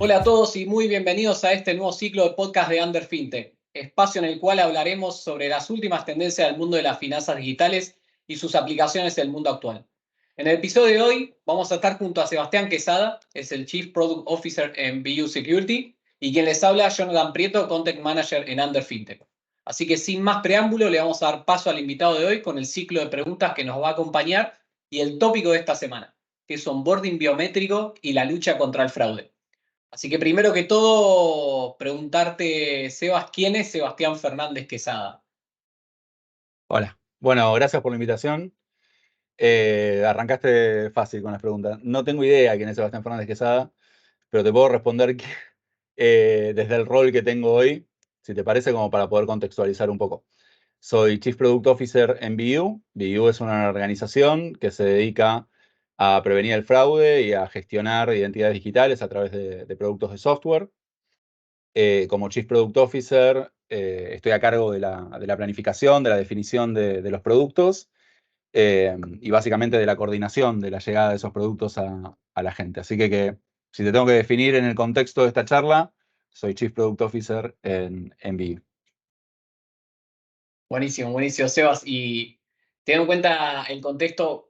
Hola a todos y muy bienvenidos a este nuevo ciclo de podcast de Under FinTech, espacio en el cual hablaremos sobre las últimas tendencias del mundo de las finanzas digitales y sus aplicaciones en el mundo actual. En el episodio de hoy vamos a estar junto a Sebastián Quesada, es el Chief Product Officer en BU Security, y quien les habla, Jonathan Prieto, Content Manager en Under FinTech. Así que sin más preámbulo, le vamos a dar paso al invitado de hoy con el ciclo de preguntas que nos va a acompañar y el tópico de esta semana, que es onboarding biométrico y la lucha contra el fraude. Así que primero que todo, preguntarte, Sebas, ¿quién es Sebastián Fernández Quesada? Hola. Bueno, gracias por la invitación. Arrancaste fácil con las preguntas. No tengo idea quién es Sebastián Fernández Quesada, pero te puedo responder que desde el rol que tengo hoy, si te parece, como para poder contextualizar un poco. Soy Chief Product Officer en BU. BU es una organización que se dedica a prevenir el fraude y a gestionar identidades digitales a través de productos de software. Como Chief Product Officer, estoy a cargo de la planificación, de la definición de los productos y básicamente de la coordinación de la llegada de esos productos a la gente. Así que si te tengo que definir en el contexto de esta charla, soy Chief Product Officer en BU. Buenísimo, buenísimo, Sebas. Y teniendo en cuenta el contexto,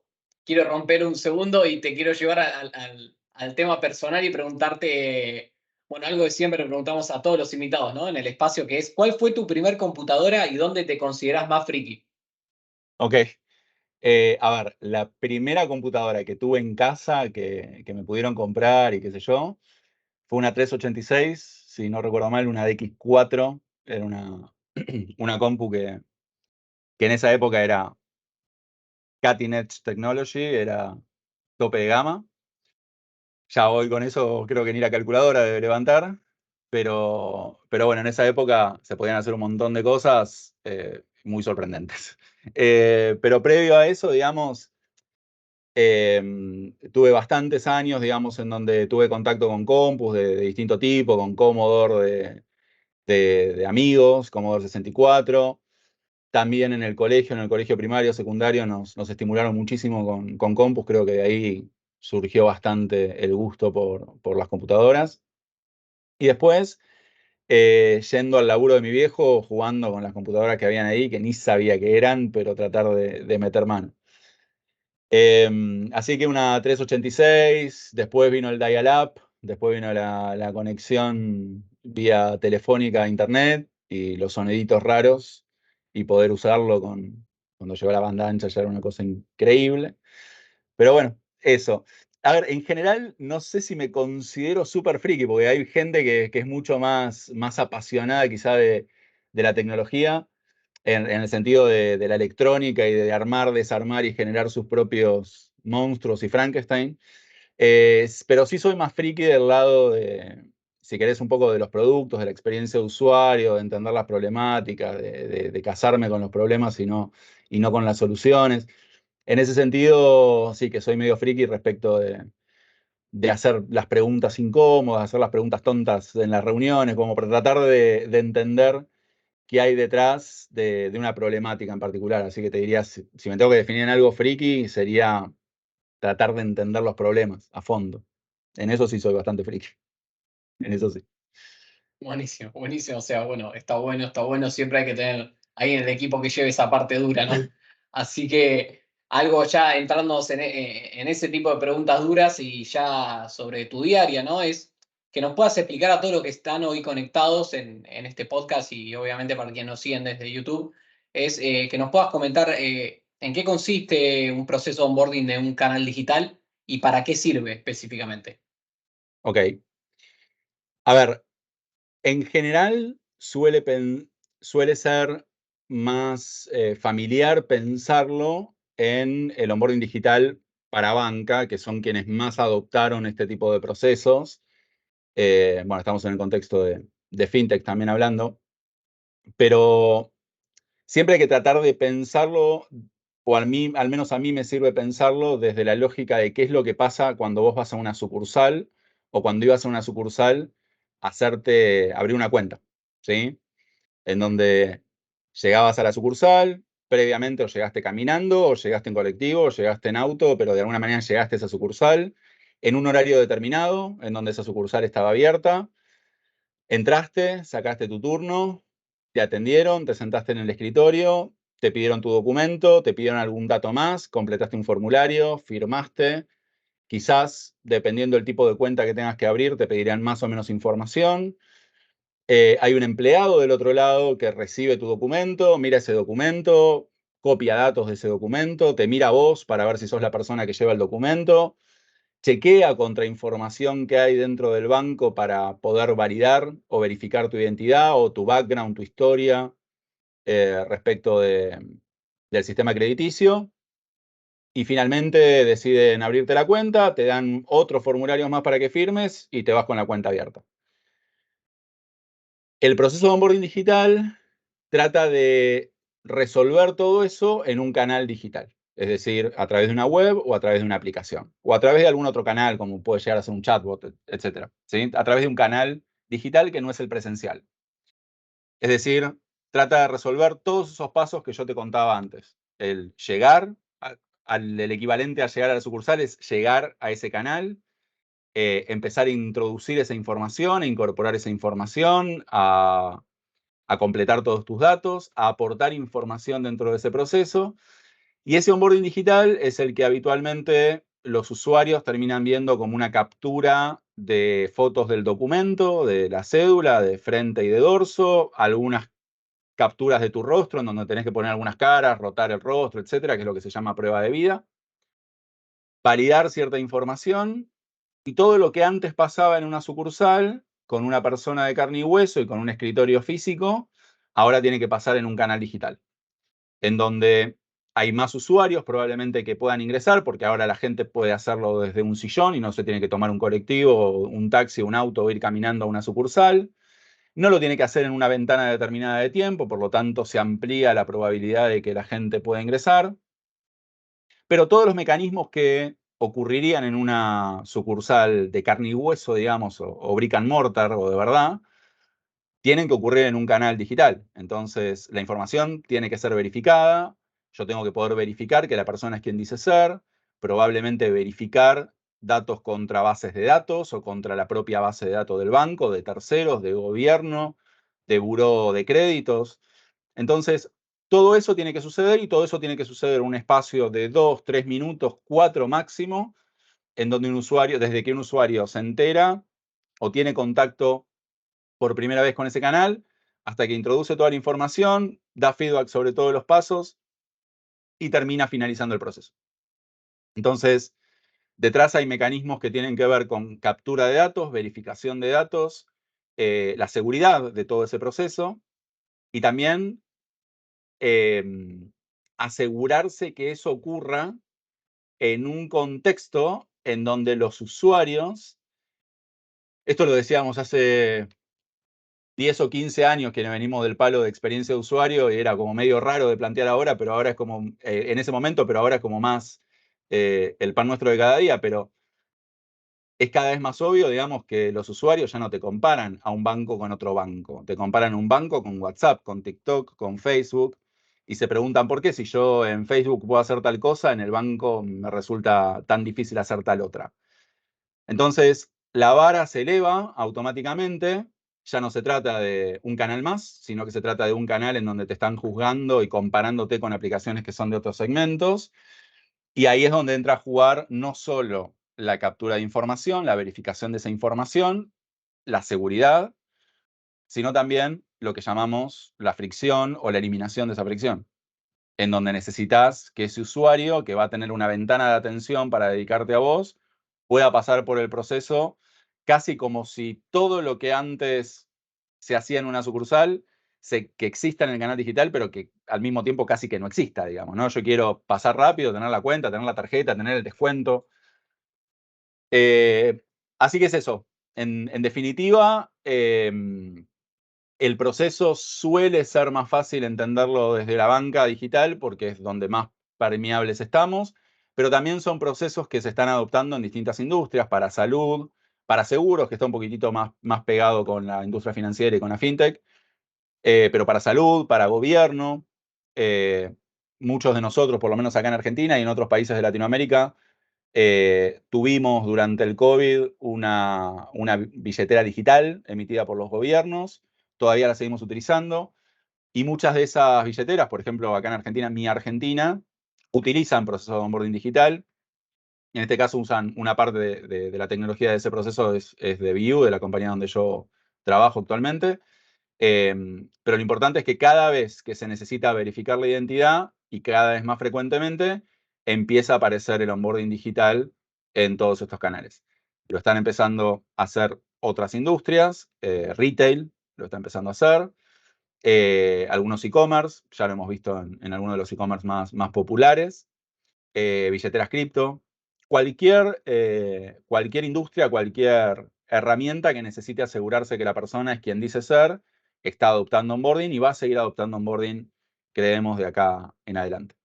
quiero romper un segundo y te quiero llevar al tema personal y preguntarte, bueno, algo que siempre le preguntamos a todos los invitados, ¿no? En el espacio, que es, ¿cuál fue tu primer computadora y dónde te considerás más friki? Ok. A ver, la primera computadora que tuve en casa, que me pudieron comprar y qué sé yo, fue una 386, si no recuerdo mal, una DX4. Era una compu que en esa época era cutting edge technology, era tope de gama. Ya hoy con eso creo que ni la calculadora debe levantar, pero bueno, en esa época se podían hacer un montón de cosas muy sorprendentes. Pero previo a eso, digamos, tuve bastantes años, digamos, en donde tuve contacto con compus de distinto tipo, con Commodore de amigos, Commodore 64. También en el colegio primario, secundario, nos estimularon muchísimo con compus. Creo que de ahí surgió bastante el gusto por las computadoras. Y después, yendo al laburo de mi viejo, jugando con las computadoras que habían ahí, que ni sabía qué eran, pero tratar de meter mano. Así que una 386, después vino el dial-up, después vino la conexión vía telefónica a internet y los soniditos raros y poder usarlo cuando llegó la banda ancha ya era una cosa increíble. Pero bueno, eso. A ver, en general no sé si me considero súper friki, porque hay gente que es mucho más apasionada quizá de la tecnología en el sentido de la electrónica y de armar, desarmar y generar sus propios monstruos y Frankenstein. Pero sí soy más friki del lado si querés, un poco de los productos, de la experiencia de usuario, de entender las problemáticas, de casarme con los problemas y no con las soluciones. En ese sentido, sí que soy medio friki respecto de hacer las preguntas incómodas, hacer las preguntas tontas en las reuniones, como para tratar de entender qué hay detrás de una problemática en particular. Así que te diría, si me tengo que definir en algo friki, sería tratar de entender los problemas a fondo. En eso sí soy bastante friki. En eso sí. Buenísimo, buenísimo. O sea, bueno, está bueno, está bueno. Siempre hay que tener alguien en el equipo que lleve esa parte dura, ¿no? Así que algo ya entrándonos en ese tipo de preguntas duras y ya sobre tu diaria, ¿no? Es que nos puedas explicar a todos los que están hoy conectados en este podcast y obviamente para quienes nos siguen desde YouTube, es que nos puedas comentar en qué consiste un proceso de onboarding de un canal digital y para qué sirve específicamente. Ok. A ver, en general suele ser más familiar pensarlo en el onboarding digital para banca, que son quienes más adoptaron este tipo de procesos. Bueno, estamos en el contexto de fintech también hablando, pero siempre hay que tratar de pensarlo, o al menos a mí me sirve pensarlo desde la lógica de qué es lo que pasa cuando vos vas a una sucursal o cuando ibas a una sucursal a abrir una cuenta, ¿sí? En donde llegabas a la sucursal, previamente o llegaste caminando, o llegaste en colectivo, o llegaste en auto, pero de alguna manera llegaste a esa sucursal en un horario determinado, en donde esa sucursal estaba abierta. Entraste, sacaste tu turno, te atendieron, te sentaste en el escritorio, te pidieron tu documento, te pidieron algún dato más, completaste un formulario, firmaste. Quizás, dependiendo del tipo de cuenta que tengas que abrir, te pedirán más o menos información. Hay un empleado del otro lado que recibe tu documento, mira ese documento, copia datos de ese documento, te mira a vos para ver si sos la persona que lleva el documento, chequea contra información que hay dentro del banco para poder validar o verificar tu identidad o tu background, tu historia respecto del sistema crediticio. Y finalmente deciden abrirte la cuenta, te dan otros formularios más para que firmes y te vas con la cuenta abierta. El proceso de onboarding digital trata de resolver todo eso en un canal digital. Es decir, a través de una web o a través de una aplicación. O a través de algún otro canal, como puede llegar a ser un chatbot, etc. ¿Sí? A través de un canal digital que no es el presencial. Es decir, trata de resolver todos esos pasos que yo te contaba antes. El llegar, el equivalente a llegar a la sucursal es llegar a ese canal, empezar a introducir esa información, a incorporar esa información, a completar todos tus datos, a aportar información dentro de ese proceso. Y ese onboarding digital es el que habitualmente los usuarios terminan viendo como una captura de fotos del documento, de la cédula, de frente y de dorso, algunas capturas de tu rostro en donde tenés que poner algunas caras, rotar el rostro, etcétera, que es lo que se llama prueba de vida, validar cierta información y todo lo que antes pasaba en una sucursal con una persona de carne y hueso y con un escritorio físico, ahora tiene que pasar en un canal digital, en donde hay más usuarios probablemente que puedan ingresar, porque ahora la gente puede hacerlo desde un sillón y no se tiene que tomar un colectivo, un taxi, un auto o ir caminando a una sucursal. No lo tiene que hacer en una ventana determinada de tiempo, por lo tanto se amplía la probabilidad de que la gente pueda ingresar. Pero todos los mecanismos que ocurrirían en una sucursal de carne y hueso, digamos, o brick and mortar, o de verdad, tienen que ocurrir en un canal digital. Entonces, la información tiene que ser verificada. Yo tengo que poder verificar que la persona es quien dice ser, probablemente verificar datos contra bases de datos o contra la propia base de datos del banco, de terceros, de gobierno, de buró de créditos. Entonces, todo eso tiene que suceder y todo eso tiene que suceder en un espacio de 2, 3 minutos, 4 máximo, en donde un usuario, desde que un usuario se entera o tiene contacto por primera vez con ese canal, hasta que introduce toda la información, da feedback sobre todos los pasos y termina finalizando el proceso. Entonces, detrás hay mecanismos que tienen que ver con captura de datos, verificación de datos, la seguridad de todo ese proceso y también asegurarse que eso ocurra en un contexto en donde los usuarios, esto lo decíamos hace 10 o 15 años que venimos del palo de experiencia de usuario y era como medio raro de plantear ahora, pero ahora es como, en ese momento, pero ahora es como más el pan nuestro de cada día, pero es cada vez más obvio, digamos, que los usuarios ya no te comparan a un banco con otro banco, te comparan a un banco con WhatsApp, con TikTok, con Facebook, y se preguntan por qué si yo en Facebook puedo hacer tal cosa, en el banco me resulta tan difícil hacer tal otra. Entonces, la vara se eleva automáticamente, ya no se trata de un canal más, sino que se trata de un canal en donde te están juzgando y comparándote con aplicaciones que son de otros segmentos. Y ahí es donde entra a jugar no solo la captura de información, la verificación de esa información, la seguridad, sino también lo que llamamos la fricción o la eliminación de esa fricción, en donde necesitas que ese usuario, que va a tener una ventana de atención para dedicarte a vos, pueda pasar por el proceso casi como si todo lo que antes se hacía en una sucursal, que exista en el canal digital, pero que al mismo tiempo casi que no exista, digamos, ¿no? Yo quiero pasar rápido, tener la cuenta, tener la tarjeta, tener el descuento. Así que es eso. En definitiva, el proceso suele ser más fácil entenderlo desde la banca digital porque es donde más permeables estamos, pero también son procesos que se están adoptando en distintas industrias, para salud, para seguros, que está un poquitito más pegado con la industria financiera y con la fintech, pero para salud, para gobierno. Muchos de nosotros, por lo menos acá en Argentina y en otros países de Latinoamérica, Tuvimos durante el COVID una billetera digital emitida por los gobiernos, todavía la seguimos utilizando, y muchas de esas billeteras, por ejemplo, acá en Argentina, Mi Argentina, utilizan procesos de onboarding digital. En este caso usan una parte de la tecnología de ese proceso, es de View, de la compañía donde yo trabajo actualmente. Pero lo importante es que cada vez que se necesita verificar la identidad, y cada vez más frecuentemente, empieza a aparecer el onboarding digital en todos estos canales. Lo están empezando a hacer otras industrias, retail lo está empezando a hacer, algunos e-commerce, ya lo hemos visto en algunos de los e-commerce más populares, billeteras cripto, cualquier industria, cualquier herramienta que necesite asegurarse que la persona es quien dice ser, está adoptando onboarding y va a seguir adoptando onboarding, creemos, de acá en adelante.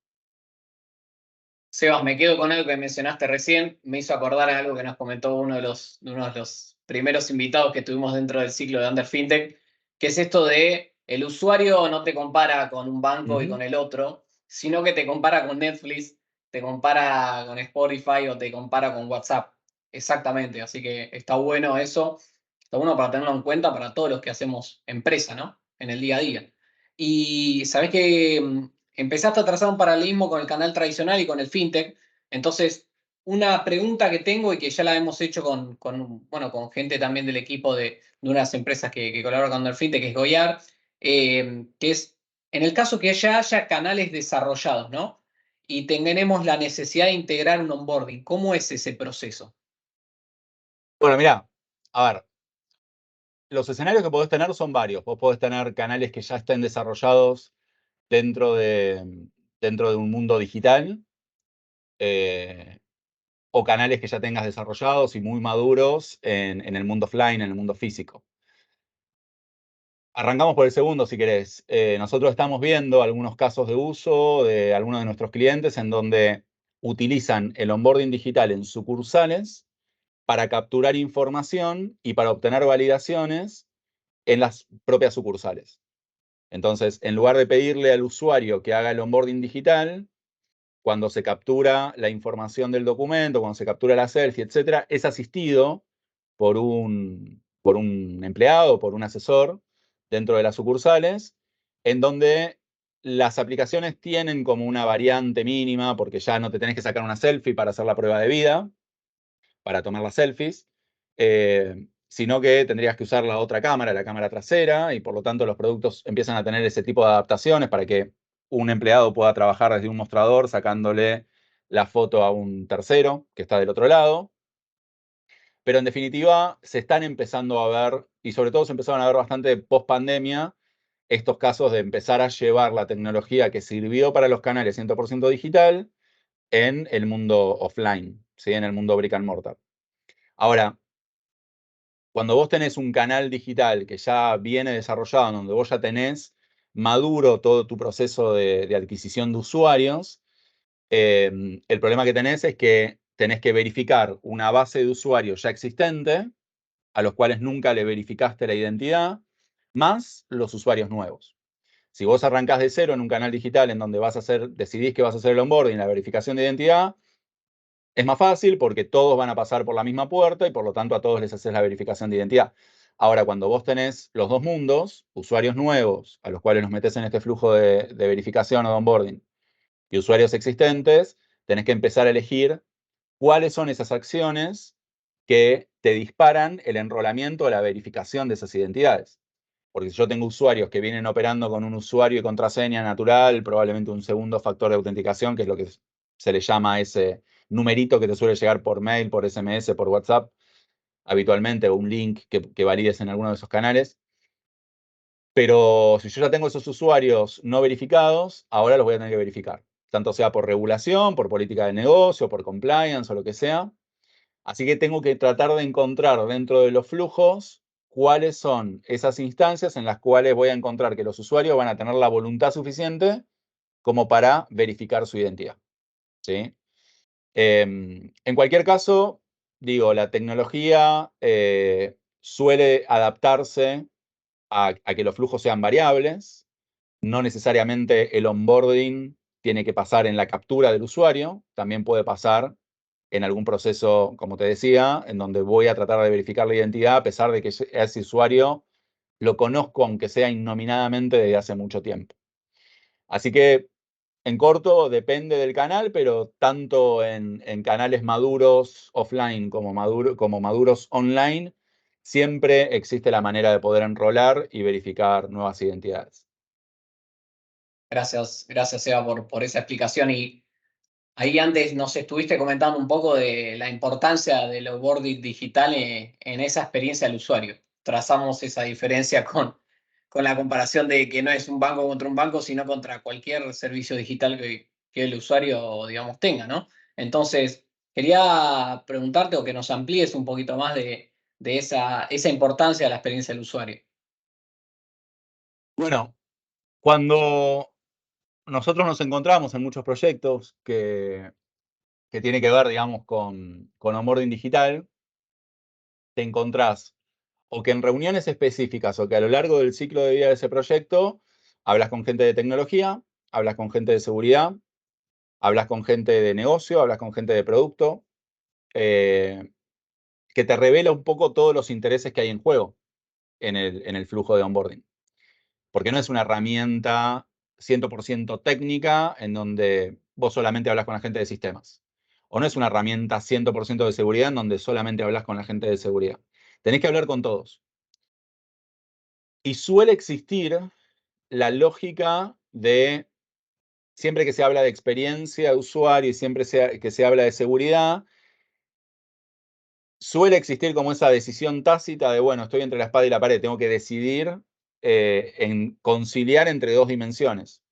Sebas, me quedo con algo que mencionaste recién. Me hizo acordar a algo que nos comentó uno de los primeros invitados que tuvimos dentro del ciclo de Under FinTech, que es esto de el usuario no te compara con un banco y con el otro, sino que te compara con Netflix, te compara con Spotify o te compara con WhatsApp. Exactamente, así que está bueno eso. Está bueno para tenerlo en cuenta para todos los que hacemos empresa, ¿no? En el día a día. Y sabés que empezaste a trazar un paralelismo con el canal tradicional y con el fintech. Entonces, una pregunta que tengo y que ya la hemos hecho bueno, con gente también del equipo de unas empresas que colaboran con el fintech, que es Goyar, que es, en el caso que ya haya canales desarrollados, ¿no? Y tengamos la necesidad de integrar un onboarding, ¿cómo es ese proceso? Bueno, mirá, a ver, los escenarios que podés tener son varios. Vos podés tener canales que ya estén desarrollados dentro de un mundo digital, o canales que ya tengas desarrollados y muy maduros en el mundo offline, en el mundo físico. Arrancamos por el segundo, si querés. Nosotros estamos viendo algunos casos de uso de algunos de nuestros clientes en donde utilizan el onboarding digital en sucursales para capturar información y para obtener validaciones en las propias sucursales. Entonces, en lugar de pedirle al usuario que haga el onboarding digital, cuando se captura la información del documento, cuando se captura la selfie, etcétera, es asistido por un empleado, por un asesor dentro de las sucursales, en donde las aplicaciones tienen como una variante mínima, porque ya no te tenés que sacar una selfie para hacer la prueba de vida, para tomar las selfies, sino que tendrías que usar la otra cámara, la cámara trasera, y por lo tanto los productos empiezan a tener ese tipo de adaptaciones para que un empleado pueda trabajar desde un mostrador sacándole la foto a un tercero que está del otro lado. Pero en definitiva se están empezando a ver, y sobre todo se empezaron a ver bastante post pandemia, estos casos de empezar a llevar la tecnología que sirvió para los canales 100% digital en el mundo offline, ¿sí? En el mundo brick and mortar. Ahora, cuando vos tenés un canal digital que ya viene desarrollado, donde vos ya tenés maduro todo tu proceso de adquisición de usuarios, el problema que tenés es que tenés que verificar una base de usuarios ya existente, a los cuales nunca le verificaste la identidad, más los usuarios nuevos. Si vos arrancás de cero en un canal digital en donde decidís que vas a hacer el onboarding, la verificación de identidad, es más fácil porque todos van a pasar por la misma puerta y por lo tanto a todos les haces la verificación de identidad. Ahora, cuando vos tenés los dos mundos, usuarios nuevos a los cuales los metés en este flujo de verificación o de onboarding y usuarios existentes, tenés que empezar a elegir cuáles son esas acciones que te disparan el enrolamiento o la verificación de esas identidades. Porque si yo tengo usuarios que vienen operando con un usuario y contraseña natural, probablemente un segundo factor de autenticación, que es lo que se le llama ese numerito que te suele llegar por mail, por SMS, por WhatsApp, habitualmente, o un link que valides en alguno de esos canales. Pero si yo ya tengo esos usuarios no verificados, ahora los voy a tener que verificar, tanto sea por regulación, por política de negocio, por compliance o lo que sea. Así que tengo que tratar de encontrar dentro de los flujos cuáles son esas instancias en las cuales voy a encontrar que los usuarios van a tener la voluntad suficiente como para verificar su identidad, ¿sí? En cualquier caso, digo, la tecnología suele adaptarse a que los flujos sean variables. No necesariamente el onboarding tiene que pasar en la captura del usuario, también puede pasar en algún proceso, como te decía, en donde voy a tratar de verificar la identidad, a pesar de que ese usuario lo conozco, aunque sea innominadamente, desde hace mucho tiempo. Así que, en corto, depende del canal, pero tanto en canales maduros offline como maduros online, siempre existe la manera de poder enrolar y verificar nuevas identidades. Gracias, Seba, por esa explicación. Y ahí antes nos estuviste comentando un poco de la importancia del onboarding digital en esa experiencia del usuario. Trazamos esa diferencia con la comparación de que no es un banco contra un banco, sino contra cualquier servicio digital que el usuario, digamos, tenga, ¿no? Entonces, quería preguntarte o que nos amplíes un poquito más de esa importancia de la experiencia del usuario. Bueno, cuando nosotros nos encontramos en muchos proyectos que tiene que ver, digamos, con onboarding digital, te encontrás o que en reuniones específicas o que a lo largo del ciclo de vida de ese proyecto hablas con gente de tecnología, hablas con gente de seguridad, hablas con gente de negocio, hablas con gente de producto, que te revela un poco todos los intereses que hay en juego en el flujo de onboarding. Porque no es una herramienta 100% técnica en donde vos solamente hablas con la gente de sistemas. O no es una herramienta 100% de seguridad en donde solamente hablas con la gente de seguridad. Tenés que hablar con todos. Y suele existir la lógica de, siempre que se habla de experiencia de usuario y siempre que se habla de seguridad, suele existir como esa decisión tácita de, bueno, estoy entre la espada y la pared, tengo que decidir en conciliar entre dos dimensiones.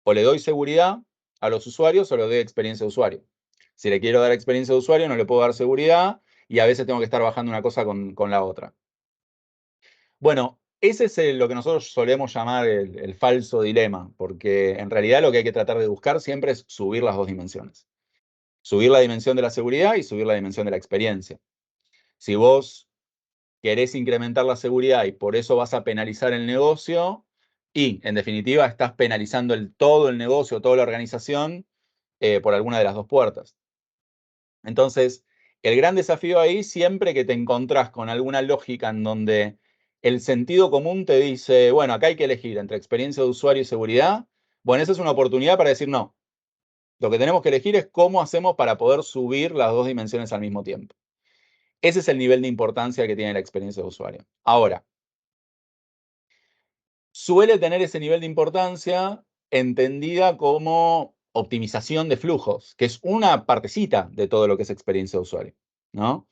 O le doy seguridad a los usuarios o le doy experiencia de usuario. Si le quiero dar experiencia de usuario, no le puedo dar seguridad y a veces tengo que estar bajando una cosa con la otra. Bueno, ese es lo que nosotros solemos llamar el falso dilema, porque en realidad lo que hay que tratar de buscar siempre es subir las dos dimensiones. Subir la dimensión de la seguridad y subir la dimensión de la experiencia. Si vos querés incrementar la seguridad y por eso vas a penalizar el negocio y, en definitiva, estás penalizando todo el negocio, toda la organización por alguna de las dos puertas. Entonces, el gran desafío ahí, siempre que te encontrás con alguna lógica en donde el sentido común te dice, bueno, acá hay que elegir entre experiencia de usuario y seguridad, bueno, esa es una oportunidad para decir no. Lo que tenemos que elegir es cómo hacemos para poder subir las dos dimensiones al mismo tiempo. Ese es el nivel de importancia que tiene la experiencia de usuario. Ahora, suele tener ese nivel de importancia entendida como optimización de flujos, que es una partecita de todo lo que es experiencia de usuario, ¿no?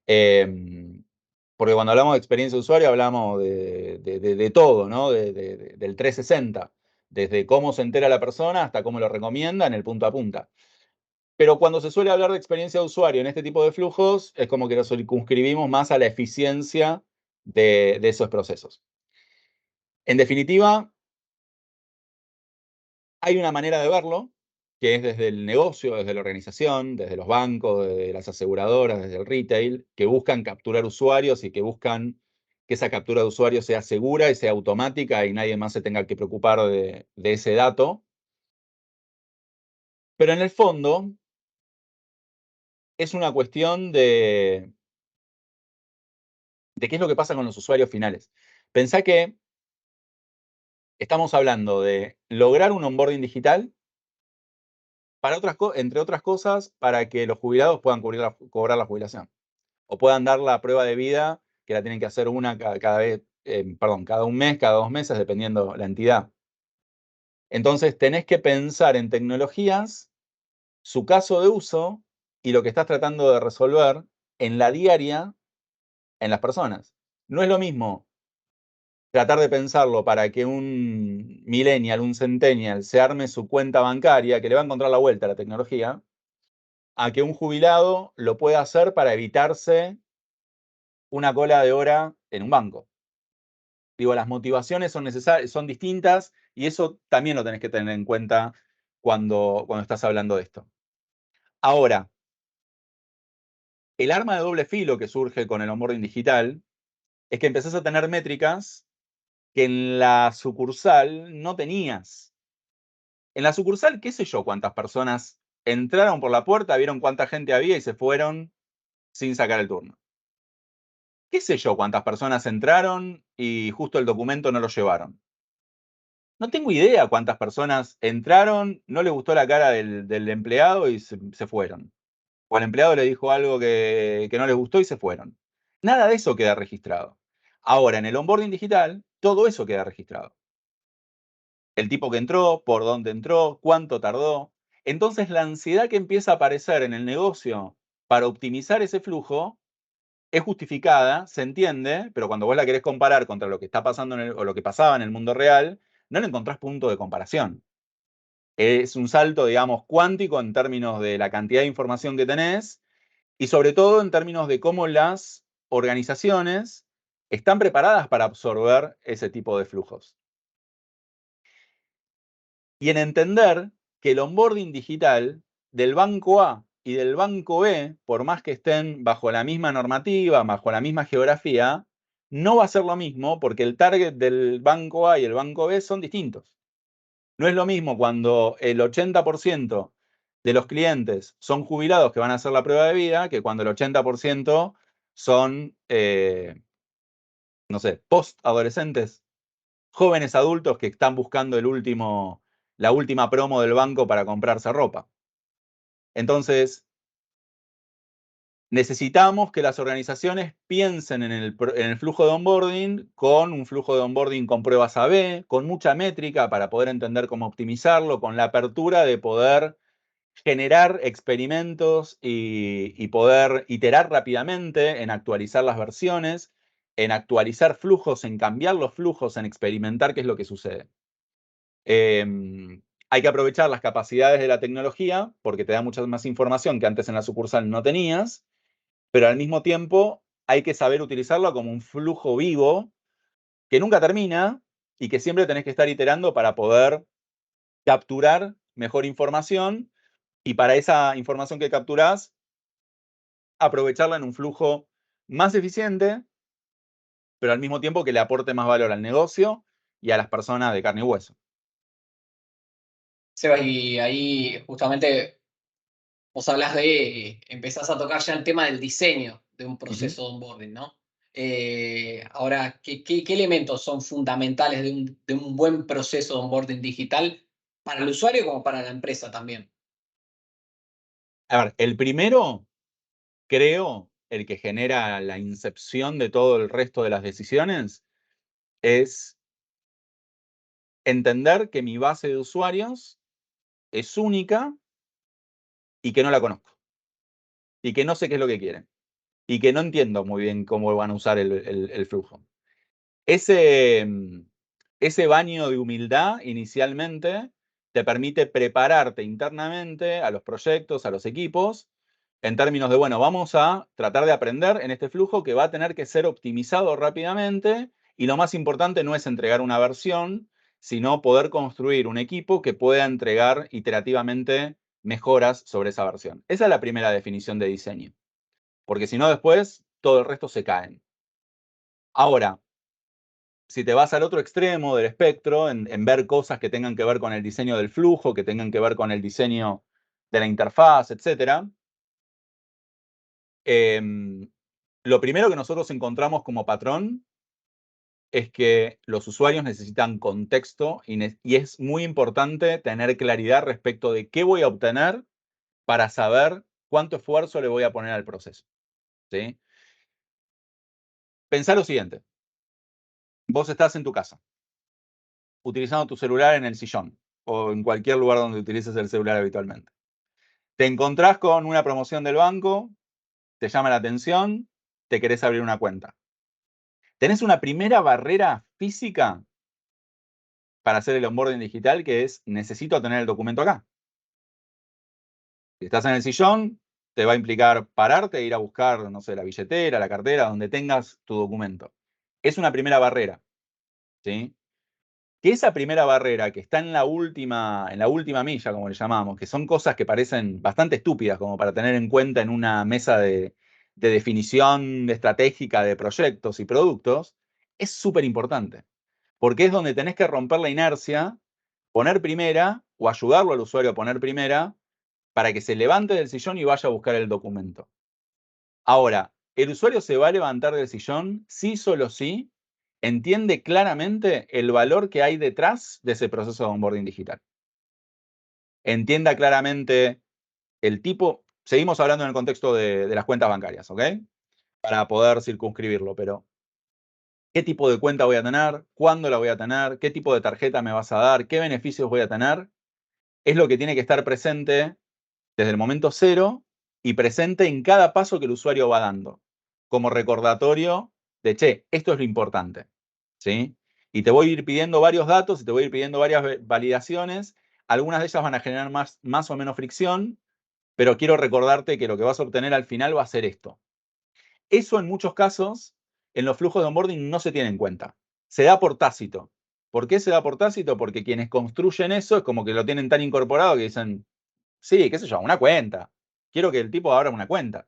Porque cuando hablamos de experiencia de usuario hablamos de todo, ¿no? Del 360, desde cómo se entera la persona hasta cómo lo recomienda en el punto a punta. Pero cuando se suele hablar de experiencia de usuario en este tipo de flujos, es como que lo circunscribimos más a la eficiencia de esos procesos. En definitiva, hay una manera de verlo, que es desde el negocio, desde la organización, desde los bancos, desde las aseguradoras, desde el retail, que buscan capturar usuarios y que buscan que esa captura de usuarios sea segura y sea automática y nadie más se tenga que preocupar de ese dato. Pero en el fondo es una cuestión de qué es lo que pasa con los usuarios finales. Pensá que estamos hablando de lograr un onboarding digital para entre otras cosas, para que los jubilados puedan cobrar la jubilación o puedan dar la prueba de vida, que la tienen que hacer cada un mes, cada 2 meses, dependiendo la entidad. Entonces, tenés que pensar en tecnologías, su caso de uso y lo que estás tratando de resolver en la diaria en las personas. No es lo mismo tratar de pensarlo para que un millennial, un centennial, se arme su cuenta bancaria, que le va a encontrar la vuelta a la tecnología, a que un jubilado lo pueda hacer para evitarse una cola de hora en un banco. Digo, las motivaciones son distintas y eso también lo tenés que tener en cuenta cuando estás hablando de esto. Ahora, el arma de doble filo que surge con el onboarding digital es que empezás a tener métricas que en la sucursal no tenías. En la sucursal, qué sé yo cuántas personas entraron por la puerta, vieron cuánta gente había y se fueron sin sacar el turno. ¿Qué sé yo cuántas personas entraron y justo el documento no lo llevaron? No tengo idea cuántas personas entraron, no les gustó la cara del empleado y se fueron. O el empleado le dijo algo que no les gustó y se fueron. Nada de eso queda registrado. Ahora, en el onboarding digital, todo eso queda registrado. El tipo que entró, por dónde entró, cuánto tardó. Entonces, la ansiedad que empieza a aparecer en el negocio para optimizar ese flujo es justificada, se entiende, pero cuando vos la querés comparar contra lo que está pasando o lo que pasaba en el mundo real, no le encontrás punto de comparación. Es un salto, digamos, cuántico en términos de la cantidad de información que tenés y sobre todo en términos de cómo las organizaciones están preparadas para absorber ese tipo de flujos. Y en entender que el onboarding digital del banco A y del banco B, por más que estén bajo la misma normativa, bajo la misma geografía, no va a ser lo mismo porque el target del banco A y el banco B son distintos. No es lo mismo cuando el 80% de los clientes son jubilados que van a hacer la prueba de vida que cuando el 80% son, no sé, post-adolescentes, jóvenes adultos que están buscando la última promo del banco para comprarse ropa. Entonces, necesitamos que las organizaciones piensen en el flujo de onboarding con un flujo de onboarding con pruebas A/B, con mucha métrica para poder entender cómo optimizarlo, con la apertura de poder generar experimentos y poder iterar rápidamente en actualizar las versiones, en actualizar flujos, en cambiar los flujos, en experimentar qué es lo que sucede. Hay que aprovechar las capacidades de la tecnología porque te da mucha más información que antes en la sucursal no tenías, pero al mismo tiempo hay que saber utilizarlo como un flujo vivo que nunca termina y que siempre tenés que estar iterando para poder capturar mejor información y para esa información que capturás, aprovecharla en un flujo más eficiente, pero al mismo tiempo que le aporte más valor al negocio y a las personas de carne y hueso. Seba, y ahí justamente vos hablas de, empezás a tocar ya el tema del diseño de un Ujú. proceso de onboarding, ¿no? Ahora, ¿qué elementos son fundamentales de un buen proceso de onboarding digital para el usuario como para la empresa también? A ver, el primero, creo, el que genera la incepción de todo el resto de las decisiones, es entender que mi base de usuarios es única y que no la conozco. Y que no sé qué es lo que quieren. Y que no entiendo muy bien cómo van a usar el flujo. Ese, ese baño de humildad inicialmente te permite prepararte internamente a los proyectos, a los equipos, en términos de, bueno, vamos a tratar de aprender en este flujo que va a tener que ser optimizado rápidamente y lo más importante no es entregar una versión, sino poder construir un equipo que pueda entregar iterativamente mejoras sobre esa versión. Esa es la primera definición de diseño, porque si no después todo el resto se cae. Ahora, si te vas al otro extremo del espectro, en ver cosas que tengan que ver con el diseño del flujo, que tengan que ver con el diseño de la interfaz, etc., lo primero que nosotros encontramos como patrón es que los usuarios necesitan contexto y es muy importante tener claridad respecto de qué voy a obtener para saber cuánto esfuerzo le voy a poner al proceso. ¿Sí? Pensá lo siguiente. Vos estás en tu casa, utilizando tu celular en el sillón o en cualquier lugar donde utilices el celular habitualmente. Te encontrás con una promoción del banco, te llama la atención, te querés abrir una cuenta. Tenés una primera barrera física para hacer el onboarding digital que es necesito tener el documento acá. Si estás en el sillón, te va a implicar pararte e ir a buscar, no sé, la billetera, la cartera, donde tengas tu documento. Es una primera barrera, ¿sí? Que esa primera barrera que está en la última milla, como le llamamos, que son cosas que parecen bastante estúpidas como para tener en cuenta en una mesa de definición estratégica de proyectos y productos, es súper importante. Porque es donde tenés que romper la inercia, poner primera o ayudarlo al usuario a poner primera para que se levante del sillón y vaya a buscar el documento. Ahora, el usuario se va a levantar del sillón si solo si entiende claramente el valor que hay detrás de ese proceso de onboarding digital. Entienda claramente el tipo, seguimos hablando en el contexto de las cuentas bancarias, ¿ok? Para poder circunscribirlo, pero ¿qué tipo de cuenta voy a tener? ¿Cuándo la voy a tener? ¿Qué tipo de tarjeta me vas a dar? ¿Qué beneficios voy a tener? Es lo que tiene que estar presente desde el momento cero y presente en cada paso que el usuario va dando, como recordatorio de, che, esto es lo importante, ¿sí? Y te voy a ir pidiendo varios datos y te voy a ir pidiendo varias validaciones. Algunas de ellas van a generar más o menos fricción, pero quiero recordarte que lo que vas a obtener al final va a ser esto. Eso en muchos casos, en los flujos de onboarding no se tiene en cuenta. Se da por tácito. ¿Por qué se da por tácito? Porque quienes construyen eso es como que lo tienen tan incorporado que dicen, sí, qué sé yo, una cuenta. Quiero que el tipo abra una cuenta.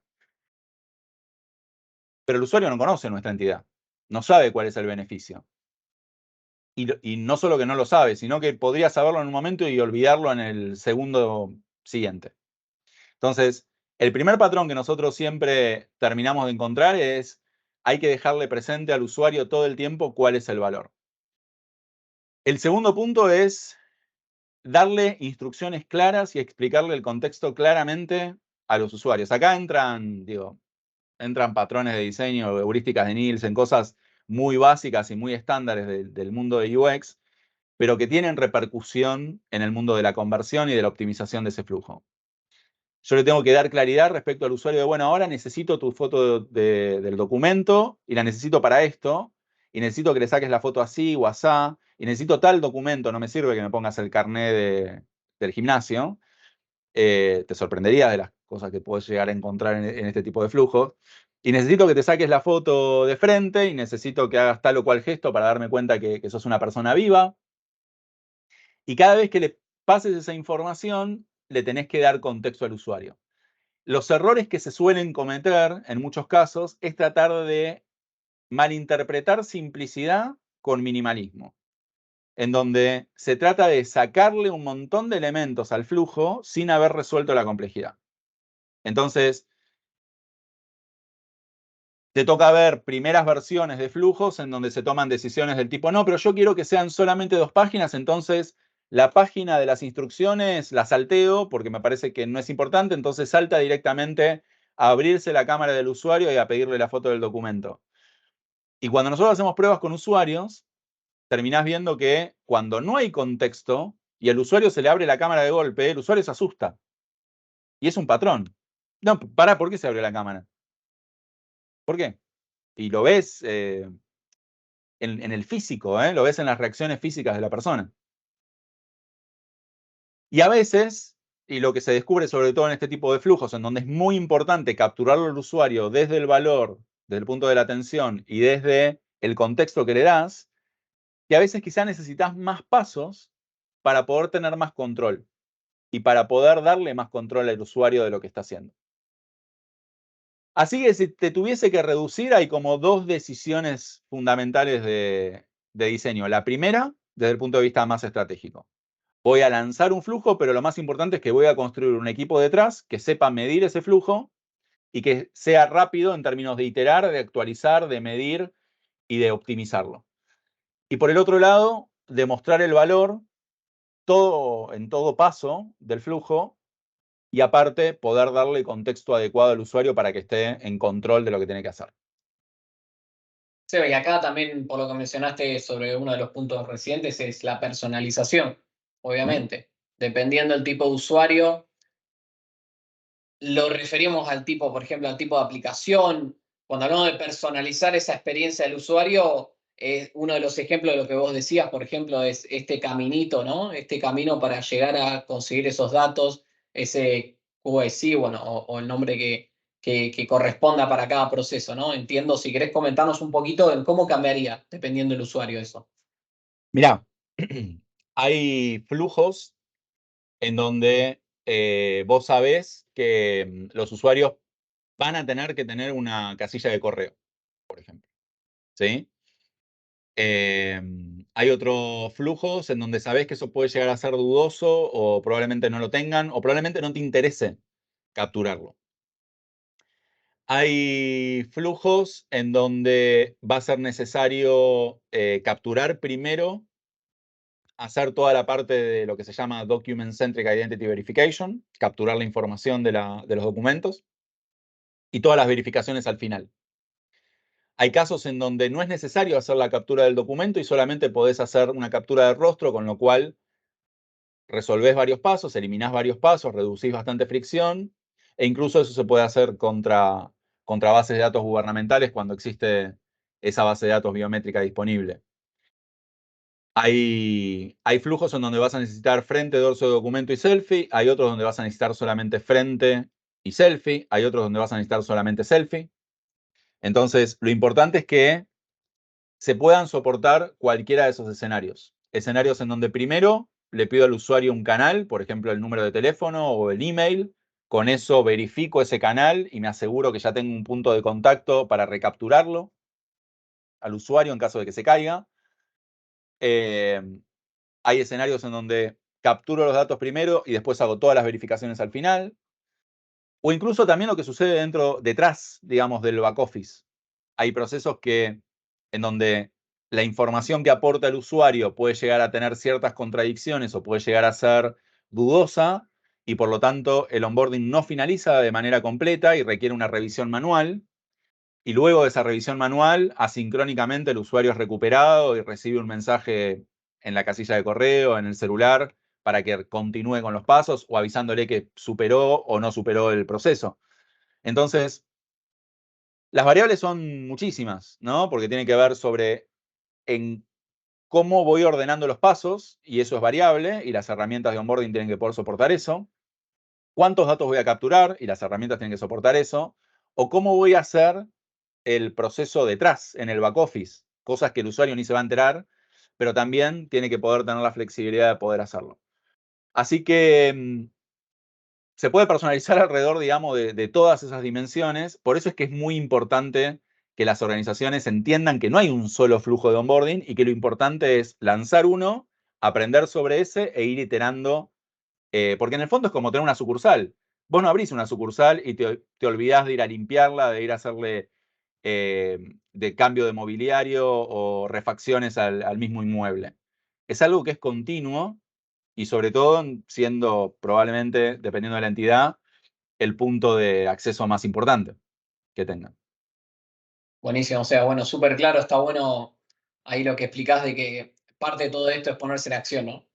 Pero el usuario no conoce nuestra entidad. No sabe cuál es el beneficio. Y no solo que no lo sabe, sino que podría saberlo en un momento y olvidarlo en el segundo siguiente. Entonces, el primer patrón que nosotros siempre terminamos de encontrar es, hay que dejarle presente al usuario todo el tiempo cuál es el valor. El segundo punto es darle instrucciones claras y explicarle el contexto claramente a los usuarios. Acá entran patrones de diseño, heurísticas de Nielsen, cosas muy básicas y muy estándares del mundo de UX, pero que tienen repercusión en el mundo de la conversión y de la optimización de ese flujo. Yo le tengo que dar claridad respecto al usuario de, bueno, ahora necesito tu foto del documento y la necesito para esto, y necesito que le saques la foto así o asá, y necesito tal documento, no me sirve que me pongas el carnet del gimnasio. Te sorprenderías de las cosas que puedes llegar a encontrar en este tipo de flujos. Y necesito que te saques la foto de frente y necesito que hagas tal o cual gesto para darme cuenta que sos una persona viva. Y cada vez que le pases esa información, le tenés que dar contexto al usuario. Los errores que se suelen cometer en muchos casos es tratar de malinterpretar simplicidad con minimalismo, en donde se trata de sacarle un montón de elementos al flujo sin haber resuelto la complejidad. Entonces, te toca ver primeras versiones de flujos en donde se toman decisiones del tipo, no, pero yo quiero que sean solamente 2 páginas, entonces la página de las instrucciones la salteo porque me parece que no es importante, entonces salta directamente a abrirse la cámara del usuario y a pedirle la foto del documento. Y cuando nosotros hacemos pruebas con usuarios, terminás viendo que cuando no hay contexto y al usuario se le abre la cámara de golpe, el usuario se asusta. Y es un patrón. No, ¿por qué se abre la cámara? ¿Por qué? Y lo ves en el físico, lo ves en las reacciones físicas de la persona. Y a veces, y lo que se descubre sobre todo en este tipo de flujos, en donde es muy importante capturarlo al usuario desde el valor, desde el punto de la atención y desde el contexto que le das, que a veces quizás necesitas más pasos para poder tener más control y para poder darle más control al usuario de lo que está haciendo. Así que si te tuviese que reducir, hay como 2 decisiones fundamentales de diseño. La primera, desde el punto de vista más estratégico. Voy a lanzar un flujo, pero lo más importante es que voy a construir un equipo detrás que sepa medir ese flujo y que sea rápido en términos de iterar, de actualizar, de medir y de optimizarlo. Y por el otro lado, demostrar el valor en todo paso del flujo y aparte poder darle contexto adecuado al usuario para que esté en control de lo que tiene que hacer. Sí, y acá también, por lo que mencionaste sobre uno de los puntos recientes, es la personalización, obviamente. Dependiendo del tipo de usuario, lo referimos al tipo, por ejemplo, al tipo de aplicación. Cuando hablamos de personalizar esa experiencia del usuario, uno de los ejemplos de lo que vos decías, por ejemplo, es este caminito, ¿no? Este camino para llegar a conseguir esos datos, ese QIC, bueno, o el nombre que corresponda para cada proceso, ¿no? Entiendo, si querés comentarnos un poquito en cómo cambiaría, dependiendo del usuario, eso. Mirá, hay flujos en donde vos sabés que los usuarios van a tener que tener una casilla de correo, por ejemplo. ¿Sí? Hay otros flujos en donde sabés que eso puede llegar a ser dudoso o probablemente no lo tengan o probablemente no te interese capturarlo. Hay flujos en donde va a ser necesario capturar primero, hacer toda la parte de lo que se llama Document Centric Identity Verification, capturar la información de los documentos y todas las verificaciones al final. Hay casos en donde no es necesario hacer la captura del documento y solamente podés hacer una captura de rostro, con lo cual resolvés varios pasos, eliminás varios pasos, reducís bastante fricción e incluso eso se puede hacer contra bases de datos gubernamentales cuando existe esa base de datos biométrica disponible. Hay flujos en donde vas a necesitar frente, dorso de documento y selfie. Hay otros donde vas a necesitar solamente frente y selfie. Hay otros donde vas a necesitar solamente selfie. Entonces, lo importante es que se puedan soportar cualquiera de esos escenarios. Escenarios en donde primero le pido al usuario un canal, por ejemplo, el número de teléfono o el email. Con eso verifico ese canal y me aseguro que ya tengo un punto de contacto para recapturarlo al usuario en caso de que se caiga. Hay escenarios en donde capturo los datos primero y después hago todas las verificaciones al final. O incluso también lo que sucede detrás, digamos, del back office. Hay procesos en donde la información que aporta el usuario puede llegar a tener ciertas contradicciones o puede llegar a ser dudosa y por lo tanto el onboarding no finaliza de manera completa y requiere una revisión manual. Y luego de esa revisión manual, asincrónicamente el usuario es recuperado y recibe un mensaje en la casilla de correo, en el celular, para que continúe con los pasos o avisándole que superó o no superó el proceso. Entonces, las variables son muchísimas, ¿no? Porque tiene que ver sobre en cómo voy ordenando los pasos, y eso es variable, y las herramientas de onboarding tienen que poder soportar eso. Cuántos datos voy a capturar, y las herramientas tienen que soportar eso. O cómo voy a hacer el proceso detrás, en el back office, cosas que el usuario ni se va a enterar, pero también tiene que poder tener la flexibilidad de poder hacerlo. Así que se puede personalizar alrededor, digamos, de todas esas dimensiones. Por eso es que es muy importante que las organizaciones entiendan que no hay un solo flujo de onboarding y que lo importante es lanzar uno, aprender sobre ese e ir iterando, porque en el fondo es como tener una sucursal. Vos no abrís una sucursal y te olvidás de ir a limpiarla, de ir a hacerle de cambio de mobiliario o refacciones al mismo inmueble. Es algo que es continuo y sobre todo siendo probablemente, dependiendo de la entidad, el punto de acceso más importante que tengan. Buenísimo, o sea, bueno, súper claro, está bueno ahí lo que explicás de que parte de todo esto es ponerse en acción, ¿no?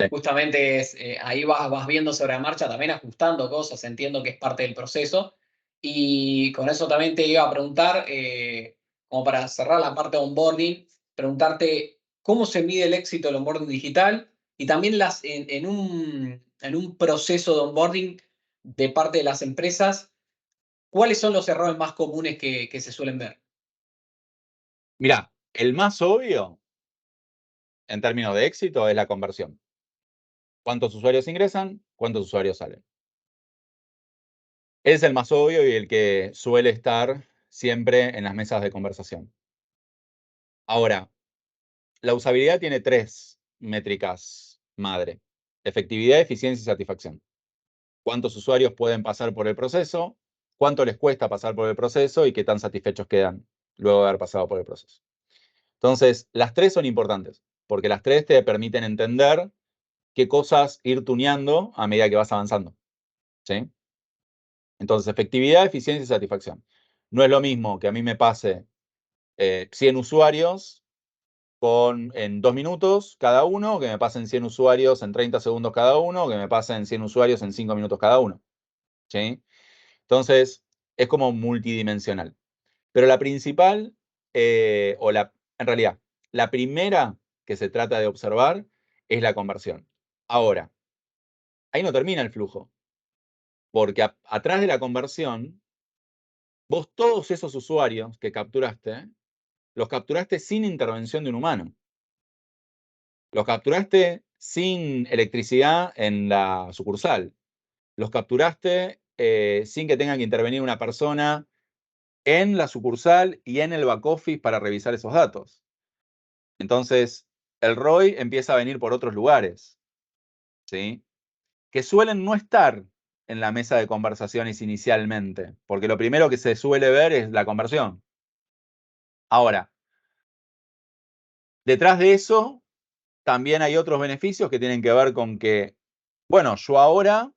Justamente ahí vas viendo sobre la marcha, también ajustando cosas, entiendo que es parte del proceso. Y con eso también te iba a preguntar, como para cerrar la parte de onboarding, preguntarte cómo se mide el éxito del onboarding digital y también en un proceso de onboarding de parte de las empresas. ¿Cuáles son los errores más comunes que se suelen ver? Mirá, el más obvio en términos de éxito es la conversión. ¿Cuántos usuarios ingresan? ¿Cuántos usuarios salen? Es el más obvio y el que suele estar siempre en las mesas de conversación. Ahora, la usabilidad tiene 3 métricas madre: efectividad, eficiencia y satisfacción. ¿Cuántos usuarios pueden pasar por el proceso? ¿Cuánto les cuesta pasar por el proceso? ¿Y qué tan satisfechos quedan luego de haber pasado por el proceso? Entonces, las 3 son importantes, porque las 3 te permiten entender qué cosas ir tuneando a medida que vas avanzando, ¿sí? Entonces, efectividad, eficiencia y satisfacción. No es lo mismo que a mí me pase 100 usuarios en 2 minutos cada uno, que me pasen 100 usuarios en 30 segundos cada uno, que me pasen 100 usuarios en 5 minutos cada uno, ¿sí? Entonces, es como multidimensional. Pero la principal, en realidad, la primera que se trata de observar es la conversión. Ahora, ahí no termina el flujo, porque atrás de la conversión, vos todos esos usuarios que capturaste, los capturaste sin intervención de un humano. Los capturaste sin electricidad en la sucursal. Los capturaste sin que tenga que intervenir una persona en la sucursal y en el back office para revisar esos datos. Entonces, el ROI empieza a venir por otros lugares, ¿sí? Que suelen no estar en la mesa de conversaciones inicialmente, porque lo primero que se suele ver es la conversión. Ahora, detrás de eso, también hay otros beneficios que tienen que ver con que, bueno, yo ahora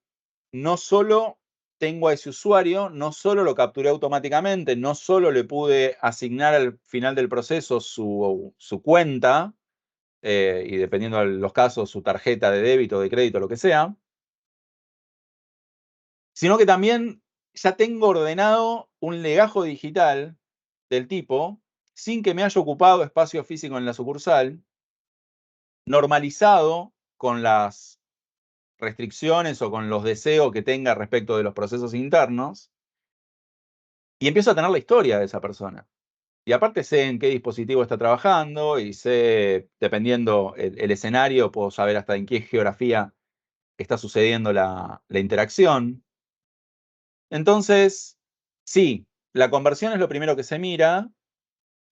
no solo tengo a ese usuario, no solo lo capturé automáticamente, no solo le pude asignar al final del proceso su cuenta, y dependiendo de los casos, su tarjeta de débito, de crédito, lo que sea, sino que también ya tengo ordenado un legajo digital del tipo, sin que me haya ocupado espacio físico en la sucursal, normalizado con las restricciones o con los deseos que tenga respecto de los procesos internos, y empiezo a tener la historia de esa persona. Y aparte sé en qué dispositivo está trabajando y sé, dependiendo el escenario, puedo saber hasta en qué geografía está sucediendo la interacción. Entonces, sí, la conversión es lo primero que se mira,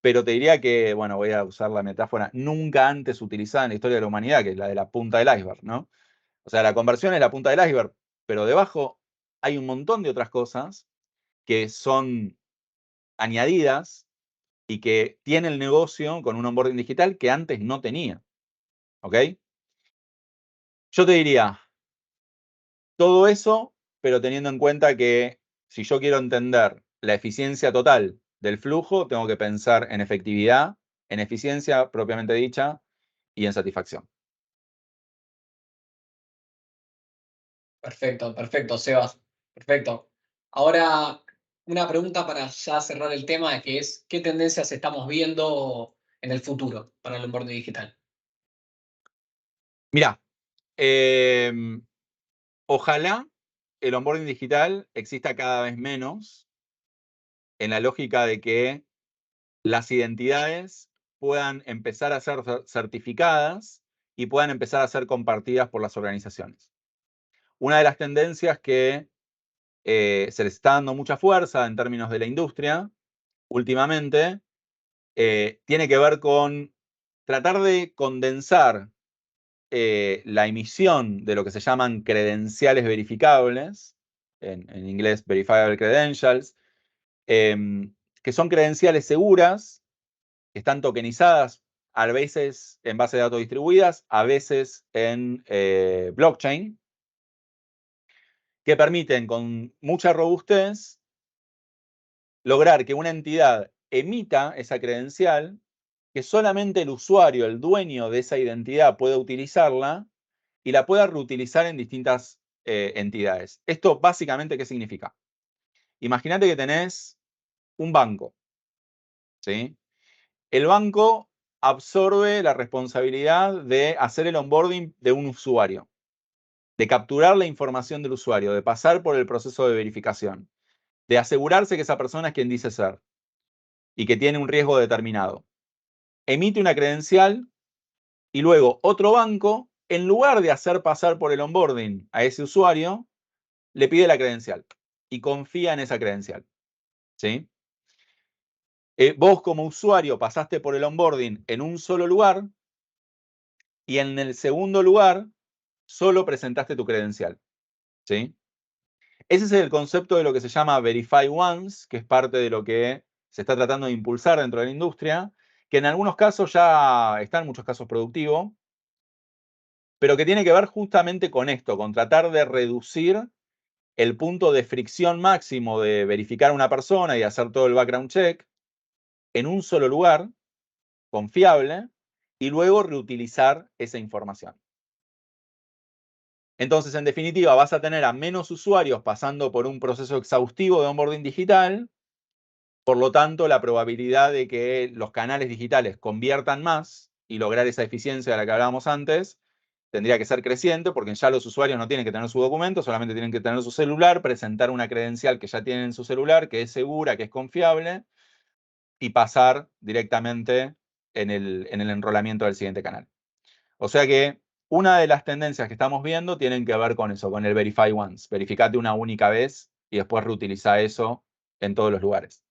pero te diría que, bueno, voy a usar la metáfora nunca antes utilizada en la historia de la humanidad, que es la de la punta del iceberg, ¿no? O sea, la conversión es la punta del iceberg, pero debajo hay un montón de otras cosas que son añadidas y que tiene el negocio con un onboarding digital que antes no tenía, ¿ok? Yo te diría, todo eso, pero teniendo en cuenta que si yo quiero entender la eficiencia total del flujo, tengo que pensar en efectividad, en eficiencia propiamente dicha y en satisfacción. Perfecto, perfecto, Sebas. Perfecto. Ahora, una pregunta para ya cerrar el tema, que es, ¿qué tendencias estamos viendo en el futuro para el onboarding digital? Mirá, ojalá el onboarding digital exista cada vez menos en la lógica de que las identidades puedan empezar a ser certificadas y puedan empezar a ser compartidas por las organizaciones. Una de las tendencias que se les está dando mucha fuerza en términos de la industria últimamente tiene que ver con tratar de condensar la emisión de lo que se llaman credenciales verificables, en inglés verifiable credentials, que son credenciales seguras, que están tokenizadas, a veces en base de datos distribuidas, a veces en blockchain, que permiten con mucha robustez lograr que una entidad emita esa credencial, que solamente el usuario, el dueño de esa identidad pueda utilizarla y la pueda reutilizar en distintas entidades. ¿Esto básicamente qué significa? Imagínate que tenés un banco, ¿sí? El banco absorbe la responsabilidad de hacer el onboarding de un usuario, de capturar la información del usuario, de pasar por el proceso de verificación, de asegurarse que esa persona es quien dice ser y que tiene un riesgo determinado. Emite una credencial y luego otro banco, en lugar de hacer pasar por el onboarding a ese usuario, le pide la credencial y confía en esa credencial, ¿sí? Vos como usuario pasaste por el onboarding en un solo lugar y en el segundo lugar solo presentaste tu credencial, ¿sí? Ese es el concepto de lo que se llama Verify Once, que es parte de lo que se está tratando de impulsar dentro de la industria, que en algunos casos ya está en muchos casos productivo, pero que tiene que ver justamente con esto, con tratar de reducir el punto de fricción máximo de verificar a una persona y hacer todo el background check en un solo lugar, confiable, y luego reutilizar esa información. Entonces, en definitiva, vas a tener a menos usuarios pasando por un proceso exhaustivo de onboarding digital. Por lo tanto, la probabilidad de que los canales digitales conviertan más y lograr esa eficiencia de la que hablábamos antes tendría que ser creciente, porque ya los usuarios no tienen que tener su documento, solamente tienen que tener su celular, presentar una credencial que ya tienen en su celular, que es segura, que es confiable, y pasar directamente en el enrolamiento del siguiente canal. O sea que una de las tendencias que estamos viendo tienen que ver con eso, con el Verify Once. Verificate una única vez y después reutiliza eso en todos los lugares.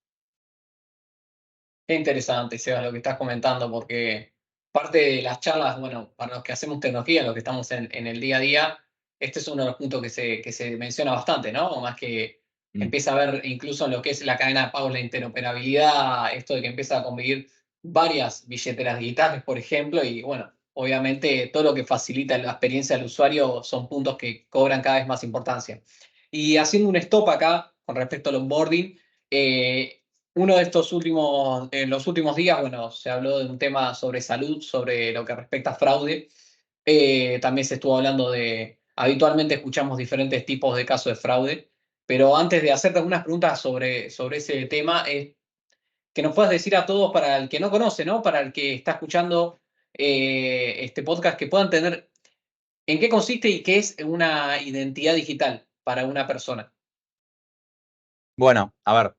Qué interesante, Sebas, lo que estás comentando, porque parte de las charlas, bueno, para los que hacemos tecnología, los que estamos en el día a día, este es uno de los puntos que se menciona bastante, ¿no? Más que empieza a ver incluso en lo que es la cadena de pagos, la interoperabilidad, esto de que empieza a convivir varias billeteras digitales, por ejemplo, y bueno, obviamente todo lo que facilita la experiencia del usuario son puntos que cobran cada vez más importancia. Y haciendo un stop acá con respecto al onboarding, uno de estos últimos, en los últimos días, bueno, se habló de un tema sobre salud, sobre lo que respecta a fraude. También se estuvo hablando de, habitualmente escuchamos diferentes tipos de casos de fraude, pero antes de hacerte algunas preguntas sobre ese tema, que nos puedas decir a todos, para el que no conoce, ¿no? Para el que está escuchando este podcast, que puedan tener en qué consiste y qué es una identidad digital para una persona. Bueno, a ver,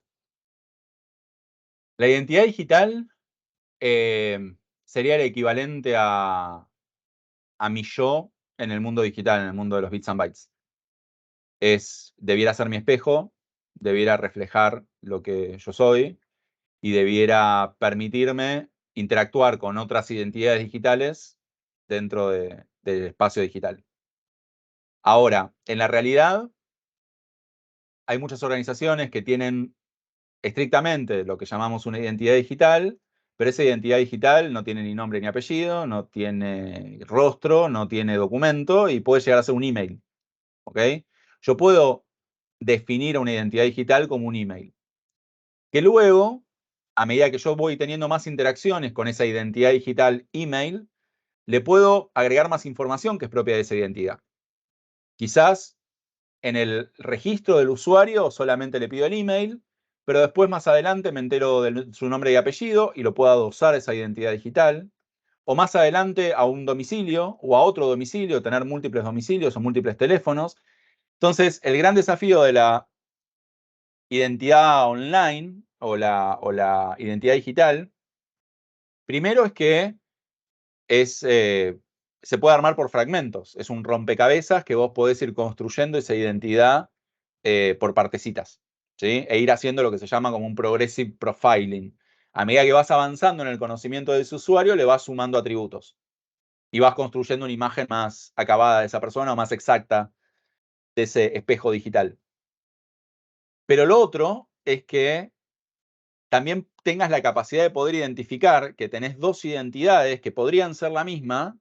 la identidad digital sería el equivalente a mi yo en el mundo digital, en el mundo de los bits and bytes. Debiera ser mi espejo, debiera reflejar lo que yo soy y debiera permitirme interactuar con otras identidades digitales dentro del espacio digital. Ahora, en la realidad, hay muchas organizaciones que tienen estrictamente lo que llamamos una identidad digital, pero esa identidad digital no tiene ni nombre ni apellido, no tiene rostro, no tiene documento y puede llegar a ser un email. ¿Ok? Yo puedo definir una identidad digital como un email, que luego, a medida que yo voy teniendo más interacciones con esa identidad digital email, le puedo agregar más información que es propia de esa identidad. Quizás en el registro del usuario solamente le pido el email, pero después más adelante me entero de su nombre y apellido y lo puedo adosar a esa identidad digital. O más adelante a un domicilio o a otro domicilio, tener múltiples domicilios o múltiples teléfonos. Entonces, el gran desafío de la identidad online o la identidad digital, primero es que se puede armar por fragmentos. Es un rompecabezas que vos podés ir construyendo esa identidad por partecitas, ¿sí? E ir haciendo lo que se llama como un progressive profiling. A medida que vas avanzando en el conocimiento de ese usuario, le vas sumando atributos y vas construyendo una imagen más acabada de esa persona o más exacta de ese espejo digital. Pero lo otro es que también tengas la capacidad de poder identificar que tenés dos identidades que podrían ser la misma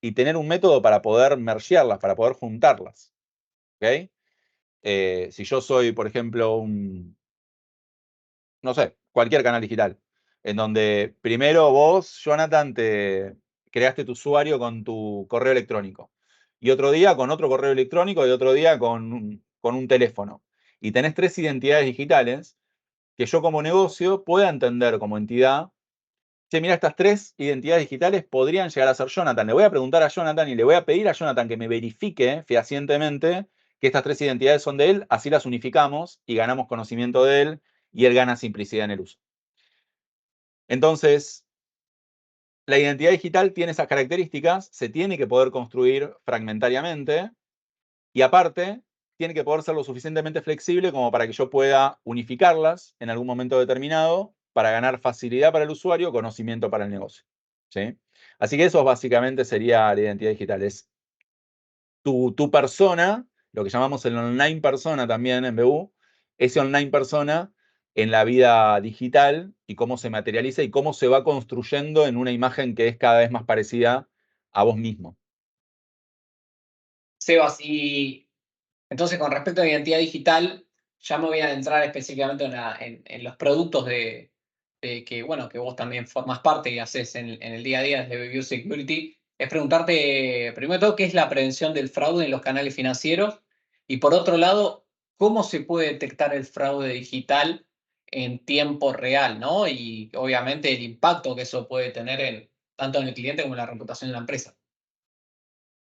y tener un método para poder mergearlas, para poder juntarlas. ¿Ok? Si yo soy, por ejemplo, no sé, cualquier canal digital, en donde primero vos, Jonathan, te creaste tu usuario con tu correo electrónico, y otro día con otro correo electrónico y otro día con un teléfono. Y tenés tres identidades digitales que yo como negocio pueda entender como entidad. Che, mira, estas tres identidades digitales podrían llegar a ser Jonathan. Le voy a preguntar a Jonathan y le voy a pedir a Jonathan que me verifique fehacientemente que estas tres identidades son de él, así las unificamos y ganamos conocimiento de él y él gana simplicidad en el uso. Entonces, la identidad digital tiene esas características, se tiene que poder construir fragmentariamente y aparte tiene que poder ser lo suficientemente flexible como para que yo pueda unificarlas en algún momento determinado para ganar facilidad para el usuario, conocimiento para el negocio. ¿Sí? Así que eso básicamente sería la identidad digital. Es tu persona, lo que llamamos el online persona también en BU, ese online persona en la vida digital y cómo se materializa y cómo se va construyendo en una imagen que es cada vez más parecida a vos mismo. Sebas, y entonces con respecto a la identidad digital, ya me voy a adentrar específicamente en los productos de que, bueno, que vos también formas parte y haces en el día a día desde BBVA Security. Es preguntarte, primero de todo, qué es la prevención del fraude en los canales financieros y por otro lado, cómo se puede detectar el fraude digital en tiempo real, ¿no? Y obviamente el impacto que eso puede tener tanto en el cliente como en la reputación de la empresa.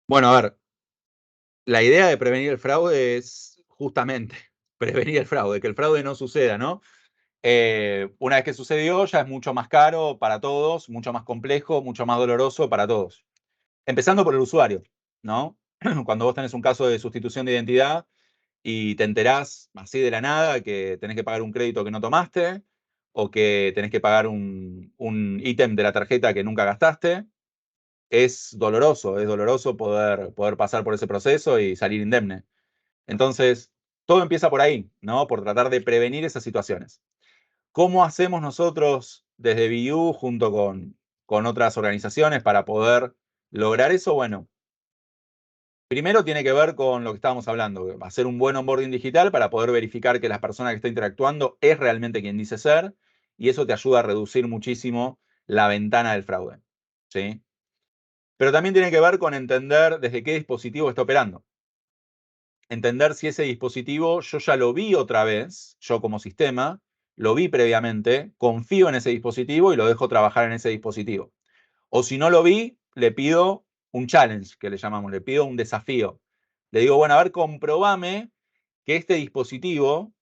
Bueno, a ver, la idea de prevenir el fraude es justamente prevenir el fraude, que el fraude no suceda, ¿no? Una vez que sucedió, ya es mucho más caro para todos, mucho más complejo, mucho más doloroso para todos. Empezando por el usuario, ¿no? Cuando vos tenés un caso de sustitución de identidad y te enterás así de la nada que tenés que pagar un crédito que no tomaste o que tenés que pagar un ítem de la tarjeta que nunca gastaste, es doloroso poder pasar por ese proceso y salir indemne. Entonces, todo empieza por ahí, ¿no? Por tratar de prevenir esas situaciones. ¿Cómo hacemos nosotros desde BU junto con otras organizaciones para poder lograr eso? Bueno, primero tiene que ver con lo que estábamos hablando, hacer un buen onboarding digital para poder verificar que la persona que está interactuando es realmente quien dice ser, y eso te ayuda a reducir muchísimo la ventana del fraude, ¿sí? Pero también tiene que ver con entender desde qué dispositivo está operando. Entender si ese dispositivo yo ya lo vi otra vez, yo como sistema, lo vi previamente, confío en ese dispositivo y lo dejo trabajar en ese dispositivo. O si no lo vi, le pido un challenge, que le llamamos, le pido un desafío. Le digo, bueno, a ver, comprobame que este dispositivo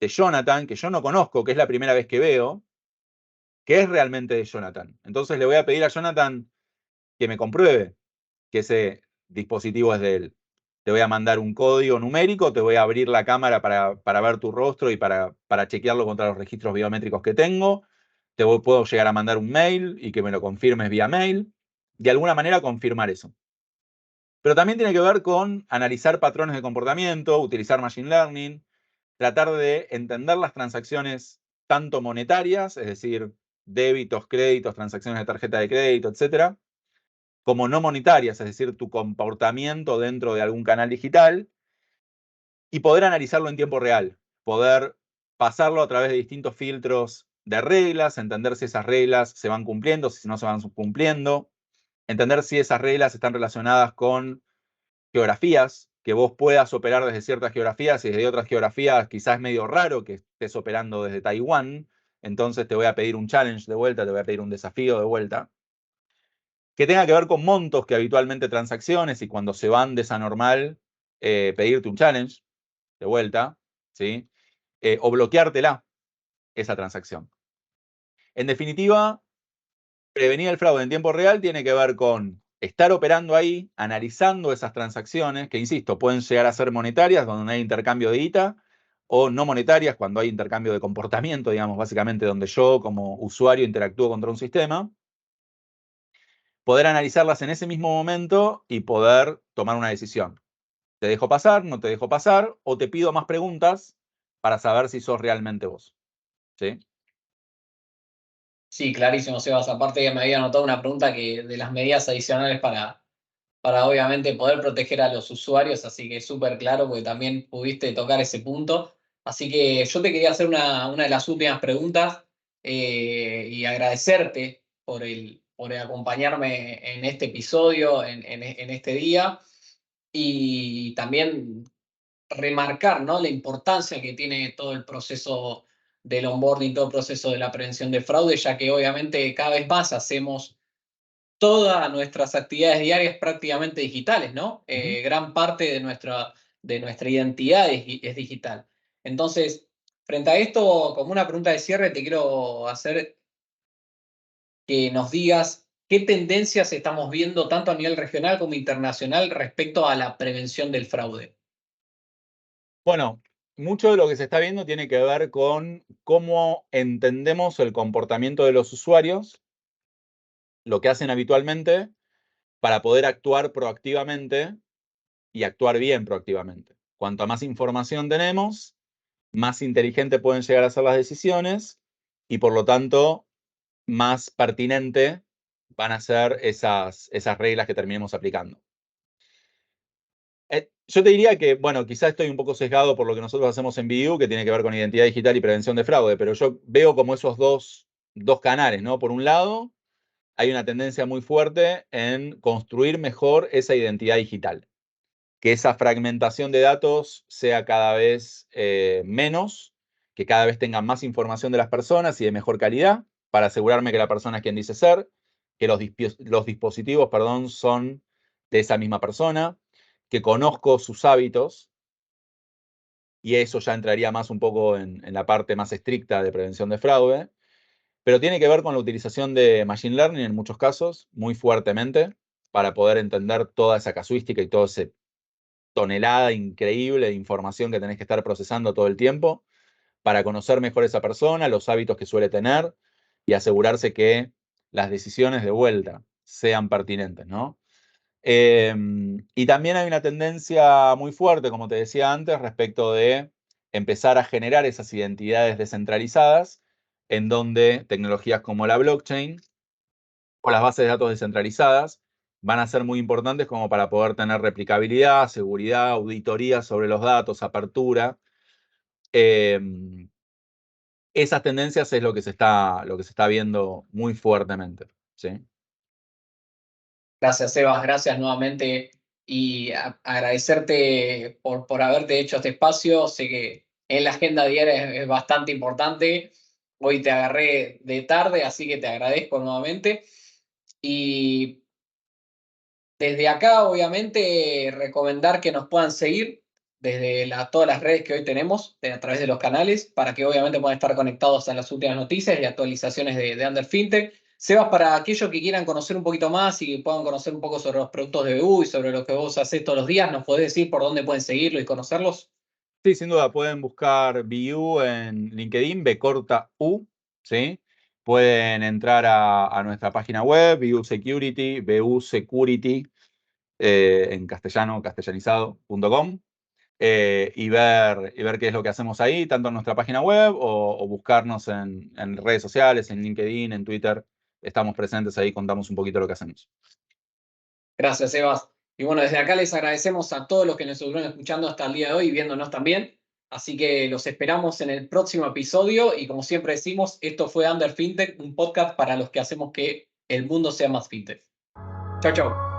de Jonathan, que yo no conozco, que es la primera vez que veo, que es realmente de Jonathan. Entonces le voy a pedir a Jonathan que me compruebe que ese dispositivo es de él. Te voy a mandar un código numérico, te voy a abrir la cámara para ver tu rostro y para chequearlo contra los registros biométricos que tengo. Puedo llegar a mandar un mail y que me lo confirmes vía mail. De alguna manera confirmar eso. Pero también tiene que ver con analizar patrones de comportamiento, utilizar machine learning, tratar de entender las transacciones tanto monetarias, es decir, débitos, créditos, transacciones de tarjeta de crédito, etcétera, como no monetarias, es decir, tu comportamiento dentro de algún canal digital, y poder analizarlo en tiempo real, poder pasarlo a través de distintos filtros de reglas, entender si esas reglas se van cumpliendo, si no se van cumpliendo, entender si esas reglas están relacionadas con geografías, que vos puedas operar desde ciertas geografías y desde otras geografías quizás es medio raro que estés operando desde Taiwán, entonces te voy a pedir un challenge de vuelta, te voy a pedir un desafío de vuelta, que tenga que ver con montos que habitualmente transacciones y cuando se van de esa normal, pedirte un challenge de vuelta, ¿sí? O bloqueártela, esa transacción. En definitiva, prevenir el fraude en tiempo real tiene que ver con estar operando ahí, analizando esas transacciones, que insisto, pueden llegar a ser monetarias, donde no hay intercambio de guita, o no monetarias, cuando hay intercambio de comportamiento, digamos, básicamente donde yo como usuario interactúo contra un sistema. Poder analizarlas en ese mismo momento y poder tomar una decisión. ¿Te dejo pasar? ¿No te dejo pasar? ¿O te pido más preguntas para saber si sos realmente vos? ¿Sí? Sí, clarísimo, Sebas. Aparte que me había anotado una pregunta que de las medidas adicionales para obviamente poder proteger a los usuarios, así que súper claro porque también pudiste tocar ese punto. Así que yo te quería hacer una de las últimas preguntas y agradecerte por acompañarme en este episodio, en este día, y también remarcar, ¿no?, la importancia que tiene todo el proceso del onboarding, todo el proceso de la prevención de fraude, ya que obviamente cada vez más hacemos todas nuestras actividades diarias prácticamente digitales, ¿no? Gran parte de nuestra identidad es digital. Entonces, frente a esto, como una pregunta de cierre, te quiero hacer que nos digas qué tendencias estamos viendo tanto a nivel regional como internacional respecto a la prevención del fraude. Bueno, mucho de lo que se está viendo tiene que ver con cómo entendemos el comportamiento de los usuarios, lo que hacen habitualmente, para poder actuar proactivamente y actuar bien proactivamente. Cuanto más información tenemos, más inteligente pueden llegar a ser las decisiones y por lo tanto más pertinente van a ser esas reglas que terminemos aplicando. Yo te diría que, bueno, quizás estoy un poco sesgado por lo que nosotros hacemos en BU, que tiene que ver con identidad digital y prevención de fraude, pero yo veo como esos dos canales, ¿no? Por un lado, hay una tendencia muy fuerte en construir mejor esa identidad digital, que esa fragmentación de datos sea cada vez menos, que cada vez tengan más información de las personas y de mejor calidad, para asegurarme que la persona es quien dice ser, que los dispositivos, perdón, son de esa misma persona, que conozco sus hábitos, y eso ya entraría más un poco en la parte más estricta de prevención de fraude, pero tiene que ver con la utilización de Machine Learning en muchos casos, muy fuertemente, para poder entender toda esa casuística y toda esa tonelada increíble de información que tenés que estar procesando todo el tiempo, para conocer mejor a esa persona, los hábitos que suele tener y asegurarse que las decisiones de vuelta sean pertinentes, ¿no? Y también hay una tendencia muy fuerte, como te decía antes, respecto de empezar a generar esas identidades descentralizadas, en donde tecnologías como la blockchain o las bases de datos descentralizadas van a ser muy importantes como para poder tener replicabilidad, seguridad, auditoría sobre los datos, apertura. Esas tendencias es lo que se está viendo muy fuertemente, ¿sí? Gracias, Sebas, gracias nuevamente y agradecerte por haberte hecho este espacio. Sé que en la agenda diaria es bastante importante. Hoy te agarré de tarde, así que te agradezco nuevamente. Y desde acá, obviamente, recomendar que nos puedan seguir desde todas las redes que hoy tenemos, a través de los canales, para que obviamente puedan estar conectados a las últimas noticias y actualizaciones de Under Fintech. Sebas, para aquellos que quieran conocer un poquito más y puedan conocer un poco sobre los productos de BU y sobre lo que vos haces todos los días, ¿nos podés decir por dónde pueden seguirlo y conocerlos? Sí, sin duda, pueden buscar BU en LinkedIn, B corta U, ¿sí? Pueden entrar a nuestra página web, BU Security, BU Security, en castellano, castellanizado.com, y ver qué es lo que hacemos ahí, tanto en nuestra página web o buscarnos en redes sociales, en LinkedIn, en Twitter. Estamos presentes ahí, contamos un poquito lo que hacemos. Gracias, Sebas. Y bueno, desde acá les agradecemos a todos los que nos estuvieron escuchando hasta el día de hoy y viéndonos también. Así que los esperamos en el próximo episodio y como siempre decimos, esto fue Under Fintech, un podcast para los que hacemos que el mundo sea más fintech. Chau, chau.